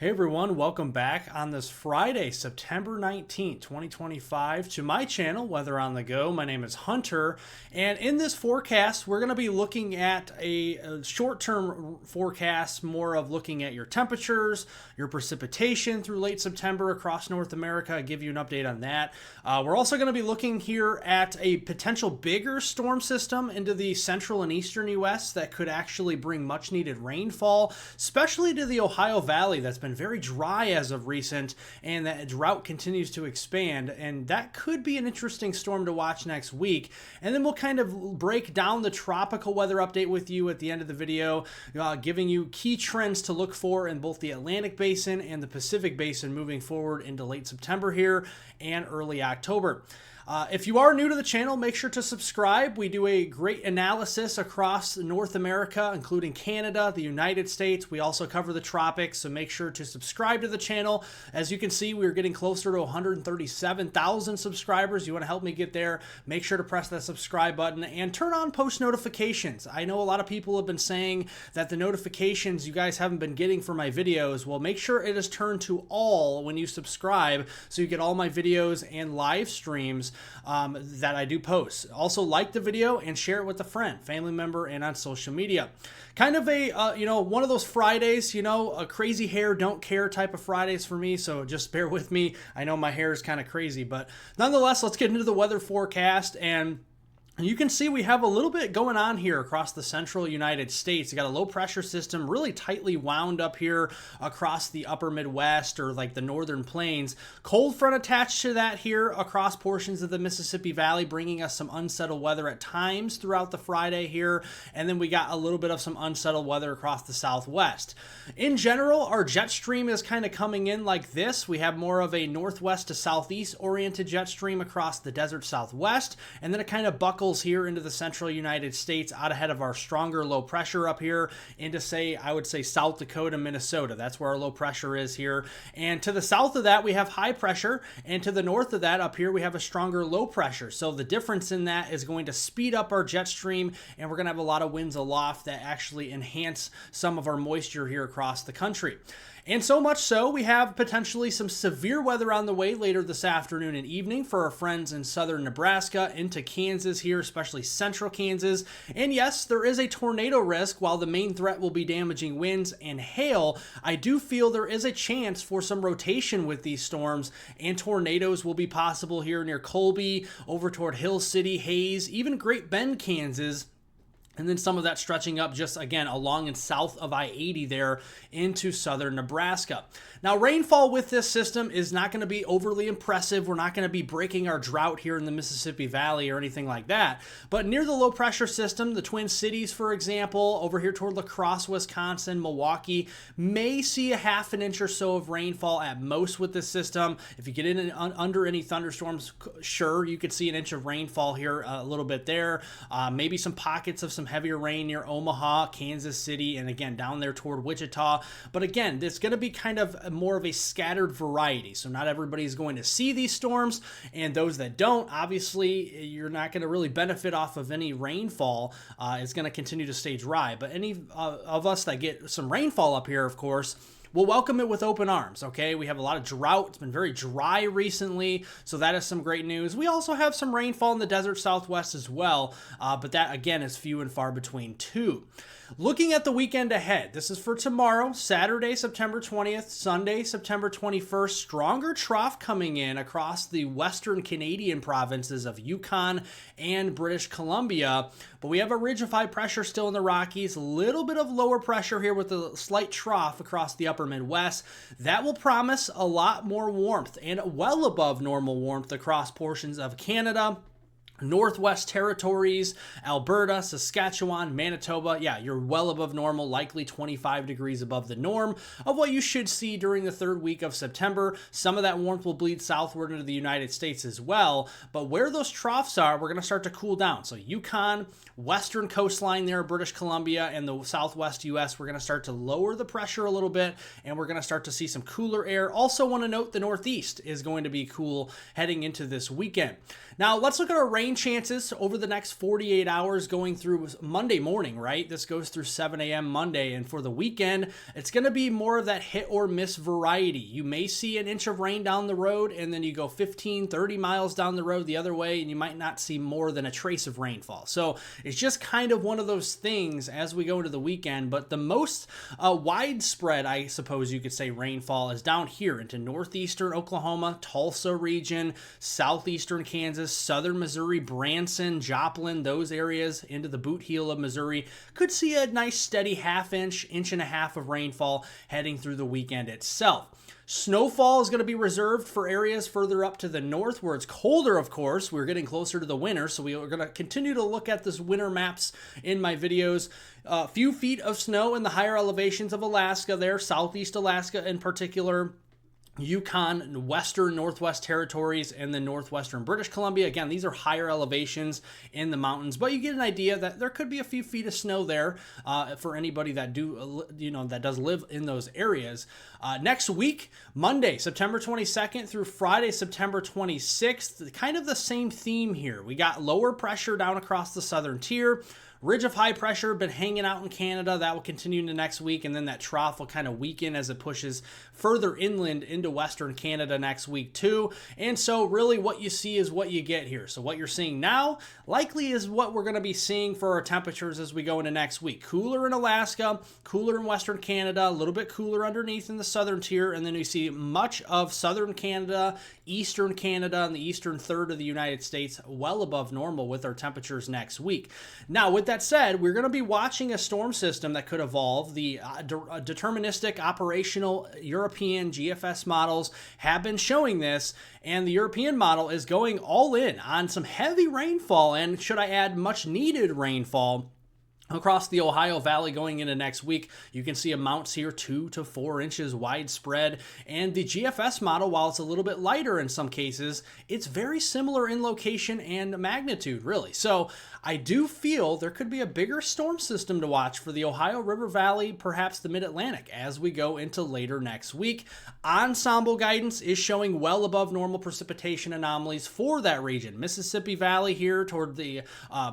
Hey everyone, welcome back on this Friday, September 19th, 2025 to my channel, Weather on the Go. My name is Hunter, and in this forecast, we're going to be looking at a short-term forecast, more of looking at your temperatures, your precipitation through late September across North America. I'll give you an update on that. We're also going to be looking here at a potential bigger storm system into the central and eastern U.S. that could actually bring much-needed rainfall, especially to the Ohio Valley that's been very dry as of recent, and that drought continues to expand, and that could be an interesting storm to watch next week. And then we'll kind of break down the tropical weather update with you at the end of the video, giving you key trends to look for in both the Atlantic Basin and the Pacific Basin moving forward into late September here and early October. If you are new to the channel, make sure to subscribe. We do a great analysis across North America, including Canada, the United States. We also cover the tropics, so make sure to subscribe to the channel. As you can see, we're getting closer to 137,000 subscribers. You want to help me get there, make sure to press that subscribe button and turn on post notifications. I know a lot of people have been saying that the notifications you guys haven't been getting for my videos. Well, make sure it is turned to all when you subscribe so you get all my videos and live streams that I do post. Also, like the video and share it with a friend, family member, and on social media. Kind of a, one of those Fridays, a crazy hair, don't care type of Fridays for me, so just bear with me. I know my hair is kind of crazy, but nonetheless, let's get into the weather forecast. And you can see we have a little bit going on here across the central United States. You got a low pressure system really tightly wound up here across the upper Midwest or like the northern plains. Cold front attached to that here across portions of the Mississippi Valley, bringing us some unsettled weather at times throughout the Friday here. And then we got a little bit of some unsettled weather across the Southwest. In general, our jet stream is kind of coming in like this. We have more of a northwest to southeast oriented jet stream across the desert Southwest, and then it kind of buckles here into the central United States out ahead of our stronger low pressure up here into, I would say South Dakota, Minnesota. That's where our low pressure is here. And to the south of that, we have high pressure. And to the north of that up here, we have a stronger low pressure. So the difference in that is going to speed up our jet stream, and we're going to have a lot of winds aloft that actually enhance some of our moisture here across the country. And so much so, we have potentially some severe weather on the way later this afternoon and evening for our friends in southern Nebraska into Kansas here, especially central Kansas. And yes, there is a tornado risk. While the main threat will be damaging winds and hail, I do feel there is a chance for some rotation with these storms, and tornadoes will be possible here near Colby, over toward Hill City, Hayes, even Great Bend, Kansas. And then some of that stretching up just, again, along and south of I-80 there into southern Nebraska. Now, rainfall with this system is not going to be overly impressive. We're not going to be breaking our drought here in the Mississippi Valley or anything like that. But near the low pressure system, the Twin Cities, for example, over here toward La Crosse, Wisconsin, Milwaukee, may see a half an inch or so of rainfall at most with this system. If you get in under any thunderstorms, sure, you could see an inch of rainfall here a little bit there. Maybe some pockets of some heavier rain near Omaha, Kansas City, and again down there toward Wichita. But again, it's going to be kind of more of a scattered variety. So not everybody's going to see these storms, and those that don't, obviously, you're not going to really benefit off of any rainfall. It's going to continue to stay dry. But any of us that get some rainfall up here, of course, we'll welcome it with open arms, okay? We have a lot of drought. It's been very dry recently, so that is some great news. We also have some rainfall in the desert Southwest as well, but that, again, is few and far between too. Looking at the weekend ahead, this is for tomorrow, Saturday, September 20th, Sunday, September 21st. Stronger trough coming in across the western Canadian provinces of Yukon and British Columbia. But we have a ridge of high pressure still in the Rockies, a little bit of lower pressure here with a slight trough across the upper Midwest. That will promise a lot more warmth and well above normal warmth across portions of Canada, Northwest Territories, Alberta, Saskatchewan, Manitoba. Yeah, you're well above normal, likely 25 degrees above the norm of what you should see during the third week of September. Some of that warmth will bleed southward into the United States as well, but where those troughs are, we're going to start to cool down. So Yukon, western coastline there, British Columbia, and the southwest U.S., we're going to start to lower the pressure a little bit, and we're going to start to see some cooler air. Also want to note the Northeast is going to be cool heading into this weekend. Now, let's look at our rain rain chances over the next 48 hours going through Monday morning, right? This goes through 7 a.m. Monday. And for the weekend, it's going to be more of that hit or miss variety. You may see an inch of rain down the road, and then you go 15, 30 miles down the road the other way, and you might not see more than a trace of rainfall. So it's just kind of one of those things as we go into the weekend. But the most widespread, I suppose you could say, rainfall is down here into northeastern Oklahoma, Tulsa region, southeastern Kansas, southern Missouri, Branson, Joplin, those areas into the boot heel of Missouri. Could see a nice steady half-inch, inch and a half of rainfall heading through the weekend itself. Snowfall is going to be reserved for areas further up to the north where it's colder, of course. We're getting closer to the winter, so we are going to continue to look at this winter maps in my videos. A few feet of snow in the higher elevations of Alaska there, southeast Alaska in particular. Yukon, western Northwest Territories, and the northwestern British Columbia. Again, these are higher elevations in the mountains, but you get an idea that there could be a few feet of snow there for anybody that that does live in those areas. Next week, Monday, September 22nd through Friday, September 26th, kind of the same theme here. We got lower pressure down across the southern tier. Ridge of high pressure been hanging out in Canada. That will continue into next week, and then that trough will kind of weaken as it pushes further inland into western Canada next week too. And so really what you see is what you get here. So what you're seeing now likely is what we're going to be seeing for our temperatures as we go into next week. Cooler in Alaska, cooler in western Canada, a little bit cooler underneath in the southern tier, and then we see much of southern Canada, eastern Canada, and the eastern third of the United States well above normal with our temperatures next week. Now, with that said, we're going to be watching a storm system that could evolve. The deterministic operational European GFS models have been showing this, and the European model is going all in on some heavy rainfall, and should I add much needed rainfall across the Ohio Valley going into next week. You can see amounts here 2 to 4 inches widespread. And the GFS model, while it's a little bit lighter in some cases, it's very similar in location and magnitude, really. So I do feel there could be a bigger storm system to watch for the Ohio River Valley, perhaps the Mid-Atlantic, as we go into later next week. Ensemble guidance is showing well above normal precipitation anomalies for that region. Mississippi Valley here toward the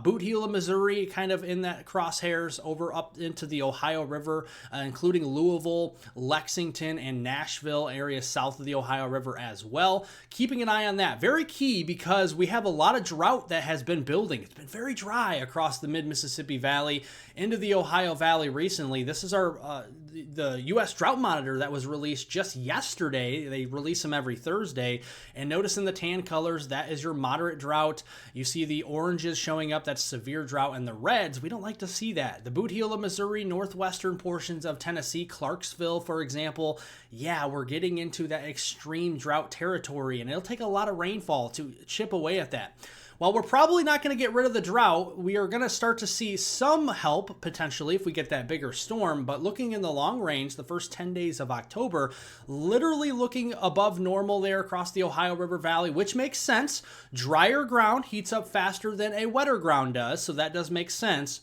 boot heel of Missouri, kind of in that crosshairs over up into the Ohio River, including Louisville, Lexington, and Nashville areas south of the Ohio River as well. Keeping an eye on that. Very key because we have a lot of drought that has been building. It's been very dry across the mid-Mississippi Valley into the Ohio Valley recently. This is the U.S. Drought Monitor that was released just yesterday. They release them every Thursday. And notice in the tan colors, that is your moderate drought. You see the oranges showing up, that's severe drought, and the reds, we don't like to see that. The boot heel of Missouri, northwestern portions of Tennessee, Clarksville, for example, yeah, we're getting into that extreme drought territory, and it'll take a lot of rainfall to chip away at that. While we're probably not going to get rid of the drought, we are going to start to see some help potentially if we get that bigger storm. But looking in the long range, the first 10 days of October, literally looking above normal there across the Ohio River Valley, which makes sense. Drier ground heats up faster than a wetter ground does, so that does make sense.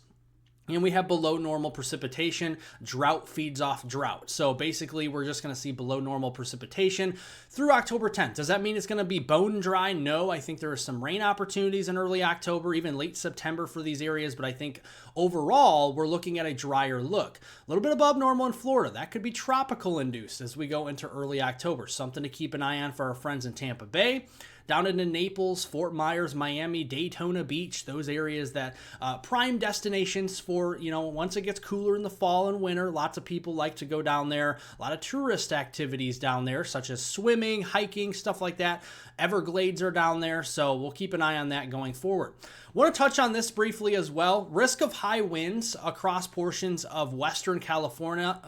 And we have below normal precipitation. Drought feeds off drought. So basically, we're just going to see below normal precipitation through October 10th. Does that mean it's going to be bone dry? No, I think there are some rain opportunities in early October, even late September for these areas. But I think overall, we're looking at a drier look. A little bit above normal in Florida. That could be tropical induced as we go into early October. Something to keep an eye on for our friends in Tampa Bay. Down into Naples, Fort Myers, Miami, Daytona Beach, those areas that prime destinations for, once it gets cooler in the fall and winter, lots of people like to go down there. A lot of tourist activities down there, such as swimming, hiking, stuff like that. Everglades are down there, so we'll keep an eye on that going forward. Want to touch on this briefly as well. Risk of high winds across portions of Western California.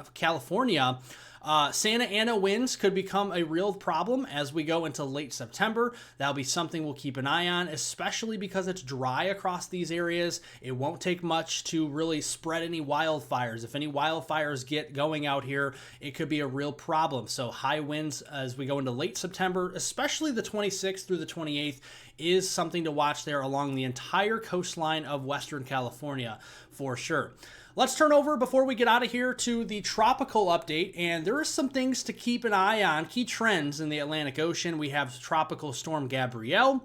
Santa Ana winds could become a real problem as we go into late September. That'll be something we'll keep an eye on, especially because it's dry across these areas. It won't take much to really spread any wildfires. If any wildfires get going out here, it could be a real problem. So high winds as we go into late September, especially the 26th through the 28th, is something to watch there along the entire coastline of Western California for sure. Let's turn over before we get out of here to the tropical update, and there are some things to keep an eye on, key trends in the Atlantic Ocean. We have Tropical Storm Gabrielle.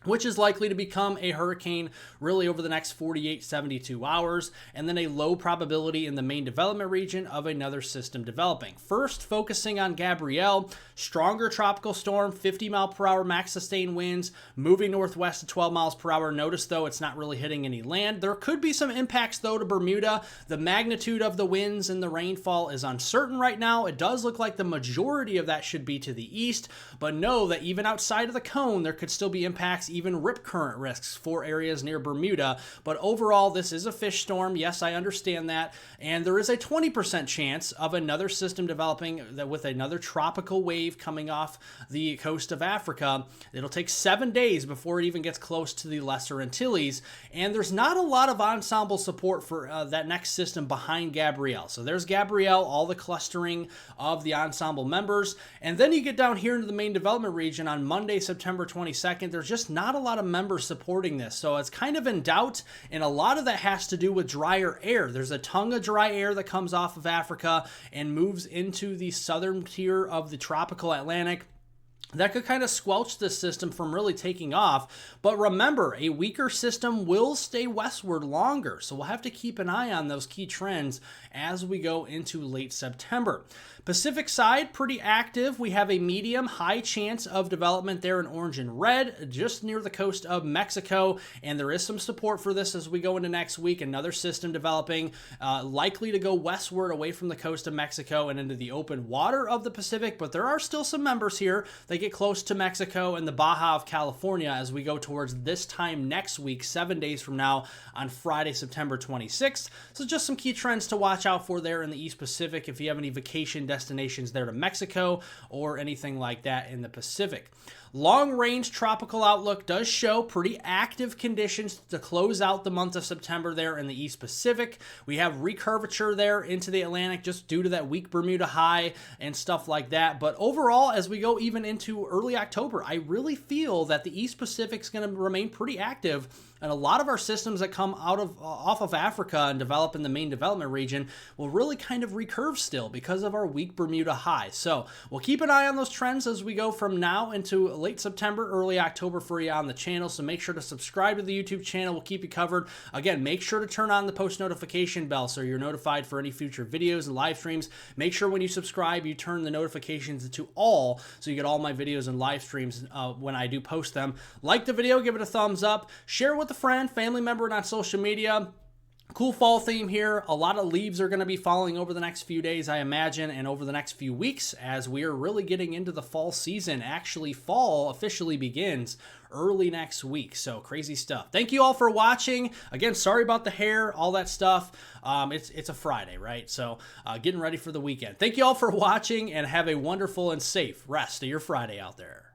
which is likely to become a hurricane really over the next 48, 72 hours, and then a low probability in the main development region of another system developing. First, focusing on Gabrielle, stronger tropical storm, 50 mile per hour max sustained winds, moving northwest to 12 miles per hour. Notice though, it's not really hitting any land. There could be some impacts though to Bermuda. The magnitude of the winds and the rainfall is uncertain right now. It does look like the majority of that should be to the east, but know that even outside of the cone, there could still be impacts, even rip current risks for areas near Bermuda. But overall, this is a fish storm. Yes, I understand that. And there is a 20% chance of another system developing that with another tropical wave coming off the coast of Africa. It'll take 7 days before it even gets close to the Lesser Antilles. And there's not a lot of ensemble support for that next system behind Gabrielle. So there's Gabrielle, all the clustering of the ensemble members. And then you get down here into the main development region on Monday, September 22nd. There's just not a lot of members supporting this. So it's kind of in doubt. And a lot of that has to do with drier air. There's a tongue of dry air that comes off of Africa and moves into the southern tier of the tropical Atlantic. That could kind of squelch this system from really taking off. But remember, a weaker system will stay westward longer. So we'll have to keep an eye on those key trends as we go into late September. Pacific side, pretty active. We have a medium high chance of development there in orange and red, just near the coast of Mexico. And there is some support for this as we go into next week. Another system developing, likely to go westward away from the coast of Mexico and into the open water of the Pacific. But there are still some members here that get close to Mexico and the Baja of California as we go towards this time next week, 7 days from now on Friday, September 26th. So just some key trends to watch out for there in the East Pacific if you have any vacation destinations there to Mexico or anything like that in the Pacific. Long-range tropical outlook does show pretty active conditions to close out the month of September there in the East Pacific. We have recurvature there into the Atlantic just due to that weak Bermuda high and stuff like that. But overall, as we go even into early October, I really feel that the East Pacific is going to remain pretty active. And a lot of our systems that come off of Africa and develop in the main development region will really kind of recurve still because of our weak Bermuda high. So we'll keep an eye on those trends as we go from now into late September, early October for you on the channel. So make sure to subscribe to the YouTube channel. We'll keep you covered. Again, make sure to turn on the post notification bell so you're notified for any future videos and live streams. Make sure when you subscribe, you turn the notifications to all so you get all my videos and live streams when I do post them. Like the video, give it a thumbs up, share it with a friend, family member, and on social media. Cool fall theme here. A lot of leaves are going to be falling over the next few days, I imagine, and over the next few weeks as we are really getting into the fall season. Actually, fall officially begins early next week. So crazy stuff. Thank you all for watching. Again, sorry about the hair, all that stuff. It's a Friday, right? So getting ready for the weekend. Thank you all for watching and have a wonderful and safe rest of your Friday out there.